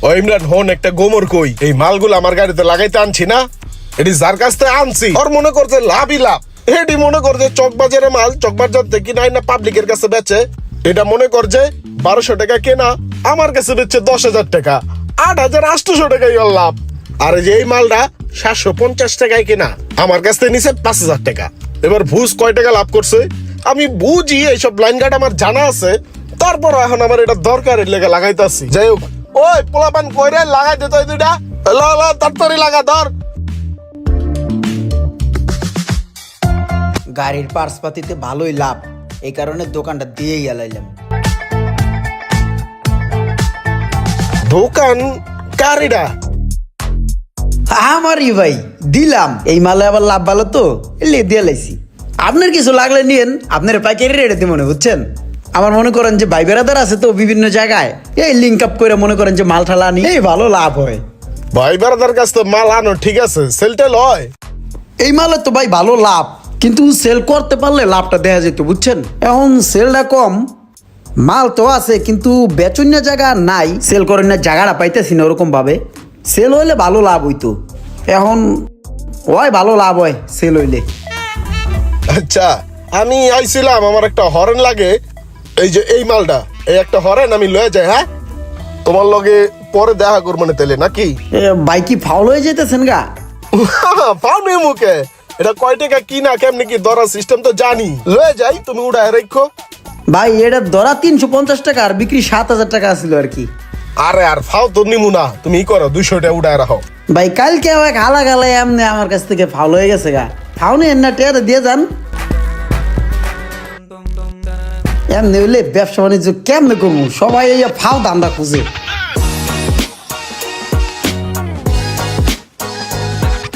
ও ইমরান হন একটা গোমর কই এই মালগুলো আমার গাড়িতে লাগাইতে আনছি না, এটি যার কাছ থেকে আনছি ওর মনে করছে লাভই লাভ। এটি মনে করছে চকবাজারে মাল চকবাজার থেকে নাই না পাবলিকের কাছে বেচে, এটা মনে করছে 1200 টাকা কেনা আমার কাছে বেচছে 10,000 টাকা, 8,800 টাকাই ওর লাভ। আর যে এই মালটা 750 টাকায় কেনা আমার কাছ থেকে নিছে 5,000 টাকা। এবার ভুজ কয় টাকা লাভ করছে আমি বুঝি, এইসব লাইন গার্ড আমার জানা আছে, তারপর এখন আমার এটা দরকারের লেগে লাগাইতেছি। যাই হোক ওই পোলাপান কইরে লাগাই দে তো এই দুইটা, ল ল তাড়াতাড়ি লাগা ধর। গাড়ির পার্সপাতিতে ভালোই লাভ, এই কারণে দোকানটা দিয়েই এলাইলাম। দোকান কারিডা আমারই ভাই দিলাম, এই মালে আবার লাভ ভালো তো এলে দিয়ে লাইছি। আপনার কিছু লাগলে নিয়েন, আপনার পাইকারি রেটে দিয়ে মনে বুঝছেন। আমার মনে করেন যে ভাই বেড়াদার আছে তো বিভিন্ন জায়গায়, এই লিঙ্ক আপ করে মনে করেন যে মাল ঠালা আনি, এই ভালো লাভ হয়। ভাই বেড়াদার কাছ তো মাল আনো ঠিক আছে, সেলটা লয় এই মালে তো ভাই ভালো লাভ, কিন্তু সেল করতে পারলে লাভটা দেখা যেত বুঝছেন। এখন সেলটা কম, মাল তো আছে কিন্তু বেচন্য জায়গা নাই, সেল করেন না জায়গাটা পাইতেছি না ওরকম ভাবে। সেল হইলে ভালো লাভ হইতো, এখন ওই ভালো লাভ হয় সেল হইলে। আচ্ছা আমি আইছিলাম, আমার একটা হরেন লাগে, এই যে এই মালটা, এই একটা হরেন আমি লয়ে যাই। হ্যাঁ তোমার লগে পরে দেখা করবো না তাহলে নাকি? ভাই কি ফাউল হয়ে যেতেছেন গা? পাও নেই মুখে, এটা কয় টাকা কি না কেমনি কি ধরার সিস্টেম তো জানি, লয়ে যাই তুমি উড়ায় রেখো। ভাই এটা ধরা 350 টাকা আর বিক্রি 7,000 টাকা ছিল আর কি। আরে আর ফাও তো নিমু না, তুমি ই করো 200 টাকা উড়ায় রাখো। ভাই কালকে এক হালা গালা এমনি আমার কাছ থেকে ফাউল হয়ে গেছে গা, ফাউল নিয়ে না টেয়ারে দিয়ে যান। এমনি হইলে ব্যবসা বাণিজ্য কেমনে করবো, সবাই এই ফাও দামটা খুঁজে।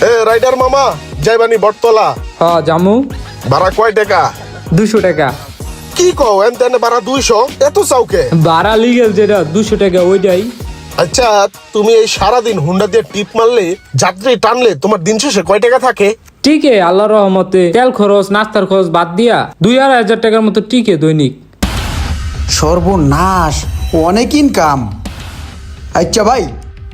এ রাইডার মামা যাইবানি বটতলা? হ্যাঁ জামু। ভাড়া কয় টাকা? 200 টাকা। কি কও এন তেনে ভাড়া 200? এত চাউকে? ভাড়া লিগেল যেটা 200 টাকা ওইটাই। আচ্ছা তুমি এই সারাদিন হুন্ডা দিয়ে টিপ মারলে যাত্রী টানলে তোমার দিন শেষে কয় টাকা থাকে? টিকে আল্লাহর রহমতে তেল খরচ নাস্তার খরচ বাদ দিয়া 2,500 টাকার মতো টিকে দৈনিক। সর্বনাশ, অনেক ইনকাম। আচ্ছা ভাই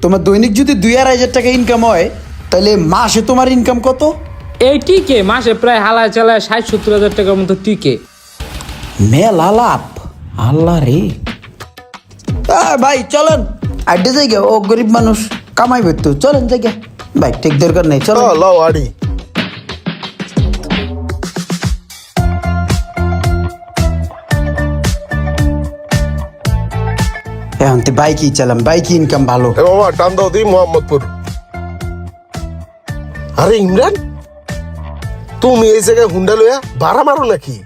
তোমার দৈনিক যদি 2,500 টাকা ইনকাম হয় তাহলে মাসে তোমার ইনকাম কত? এই টিকে মাসে প্রায় হালায় চালায় 60-70 হাজার টাকার মতো টিকে। মেলা লাভ, আল্লাহ রে। ভাই চলেন আড্ডে জায়গা, ও গরিব মানুষ কামাইবে তো, চলেন জায়গা। ভাই ঠিক দরকার নেই, চলো। লও আড়ি। এখন তো বাইকই চালাম, বাইকই ইনকাম ভালো। এ মামা টান দাও দি মোহাম্মদপুর। আরে ইমরান তুমি এই জায়গায় হুন্ডা লইয়া ভাড়া মারো নাকি?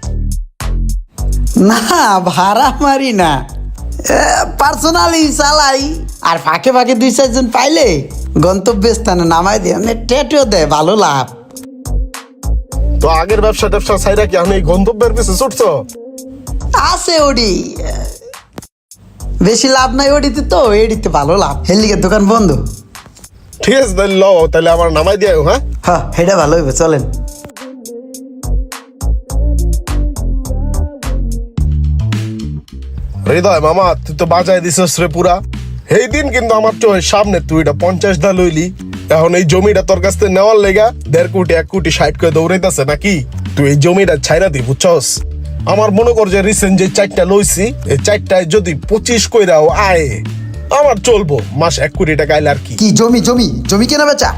না ভাড়া মারি না, পার্সোনালি চালাই, আর ফাঁকে ফাঁকে 2-4 জন পাইলে গন্তব্যস্থানে নামাই দিয়ে টেটেও দেয়, ভালো লাভ। তো আগের ব্যবসা ট্যাবসা ছাইরা কি আমি এই গন্তব্যের পিছে ছুটছো? আছে ওডি, বেশি লাভ নাই ওডিতে, তো এডিতে ভালো লাভ, হেলিকের দোকান বন্ধ। ঠিক আছে তাহলে লও, তাহলে আমার নামাই দিও। হ্যাঁ হ্যাঁ এটা ভালো হইবে, চলেন। হৃদয় মামা তুই তো বাজায় দিছিস রে পুরা। এই দিন কিন্তু আমার চোখের সামনে তুই এটা 50 দা লইলি, এখন এই জমিটা তোর কাছ থেকে নেওয়ার লেগা 1.5 কোটি 1 কোটি 60 করে দৌড়াইতেছে নাকি? তুই এই জমিটা ছাইরা দি বুঝছস। আমার মনে কর যে রিসেন্ট যে 4টা লইছি, এই 4টায় যদি 25 কইরাও আয় আমার চলবো, মাস 1 কোটি টাকা আইলে আর কি। কি জমি জমি জমি কেনা বেচা?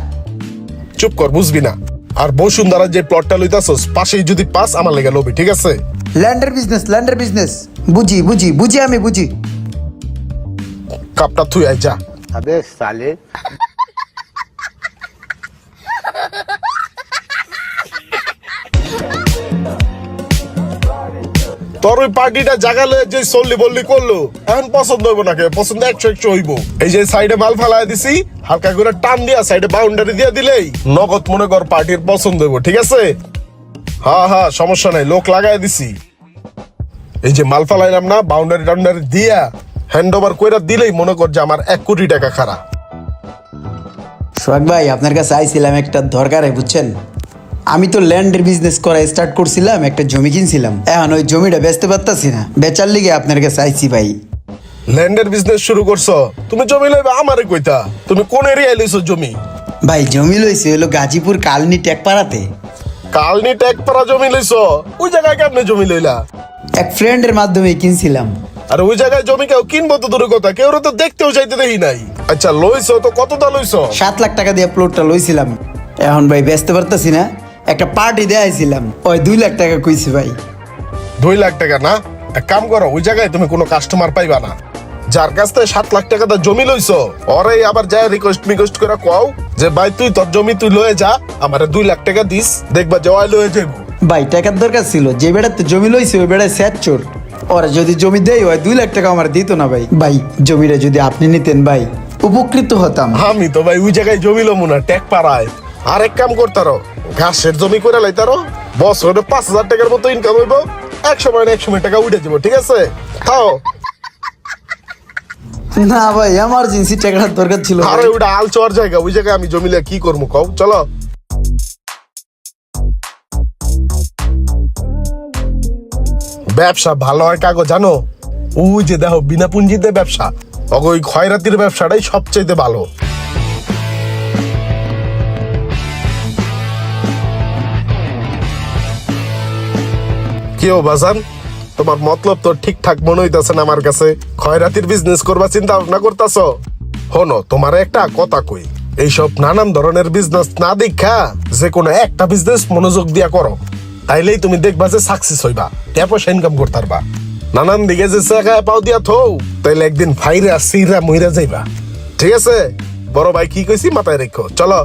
চুপ কর, বুঝবি না। আর বসুন্ধরা যে প্লটটা লইতাছস পাশেই যদি পাস আমার লেগে লবি, ঠিক আছে? ল্যান্ডের বিজনেস, ল্যান্ডের বিজনেস, বুঝি বুঝি বুঝি, আমি বুঝি। কাপটা তুই আয় যা। अबे साले তোর ওই পার্টিটা জাগালে যে চললি বললি করলো, এখন পছন্দ হইব নাকি? পছন্দ 100 হইব। এই যে সাইডে মাল ফেলায় দিছি, হালকা করে টান দিয়া সাইডে বাউন্ডারি দিয়ে দিলেই নগদ মনে কর পার্টির পছন্দ হইব, ঠিক আছে? হ্যাঁ হ্যাঁ সমস্যা নাই, লোক লাগাই দিছি। এই যে মাল ফেলাইলাম না, বাউন্ডারি টাউন্ডারি দিয়া হ্যান্ড ওভার কইরা দিলেই মনে কর যে আমার 1 কোটি টাকা খারা। সোহাগ ভাই আপনার কাছে আইছিলাম একটা দরকারে, বুঝছেন। আমি তো ল্যান্ডের বিজনেস করা স্টার্ট করছিলাম, একটা জমি কিনছিলাম, এখন ওই জমিটা বেচতে পারতাছি না, বেচার লিগে আপনার কাছে আইছি ভাই। ল্যান্ডের বিজনেস শুরু করছো, তুমি জমি লইবা আমারে কইতা। তুমি কোন এরিয়ায় লইছো জমি? ভাই জমি লইছে হলো গাজীপুর কালনি টেকপাড়াতে। কালনি টেকপাড়া জমি লইছো? ওই জায়গায় কেমনে জমি লইলা? এক ফ্রেন্ডের মাধ্যমে কিনছিলাম। আর ওই জায়গায় জমি কেউ কিনবো তো দূরের কথা, কেউ তো দেখতেও চাইতে দেখি নাই। আচ্ছা লইছো তো কতটা লইছো? 7 লাখ টাকা দিয়ে প্লটটা লইছিলাম। এখন ভাই বেচতে পারতেছি না, একটা পার্টি দেয়াইছিলাম, ওই 2 লাখ টাকা কইছি ভাই। 2 লাখ টাকা না? এক কাম করো, ওই জায়গায় তুমি কোনো কাস্টমার পাইবা না। যার কাছ থেকে 7 লাখ টাকা দা জমি লইছো, ওরে আবার যায় রিকোয়েস্ট করে কও যে ভাই তুই তোর জমি তুই লয়ে যা, আমারে 2 লাখ টাকা দিস, দেখবা জয় লয়ে যাইবো। ভাই টাকার দরকার ছিল, যে বেড়াতে জমি লইছে ওই বেড়ায় স্যাট চোর। ওরা যদি জমি দেয় ওই 2 লাখ টাকা আমার দিত না ভাই। ভাই জমিটা যদি আপনি নিতেন ভাই উপকৃত হতাম। আমি তো ভাই ওই জায়গায় জমি লমু না, টেক পাড়ায়। আর এক কাম করতারো, ঘাসের জমি করে লাইতারো, বছরে 5,000 টাকার মতো ইনকাম হইব, এক সময় টাকা উঠে যাবো, ঠিক আছে? খাও। না ভাই এমার্জেন্সি টাকার দরকার ছিল ভাই। আরে ওটা আল চর জায়গা, ওই জায়গায় আমি জমি লিয়ে কি করবো কও, চলো। ব্যবসা ভালো হয় কাগো জানো? ওই যে দেখো বিনা পুঁজিতে ব্যবসা, ওই খয়রাতির ব্যবসাটাই সবচেয়ে ভালো। কেউ বাজান, তোমার মতলব তো ঠিকঠাক মনে হইতাছে না আমার কাছে। খয়রাতির বিজনেস করবা চিন্তা ভাবনা করতাছো? হনো, তোমার একটা কথা কই, এইসব নানান ধরনের বিজনেস না দেখা যে কোনো একটা বিজনেস মনোযোগ দিয়া করো, তাইলেই তুমি দেখবা যে সাকসেস হইবা, টাকা পয়সা ইনকাম করতে পারবা। নানান দিকে যে জায়গায় পাও দিয়া থৌ, তাইলে একদিন ফাইরা সিরা মইরা যাইবা। ঠিক আছে বড় ভাই, কি কইছি মাথায় রেখো, চলো।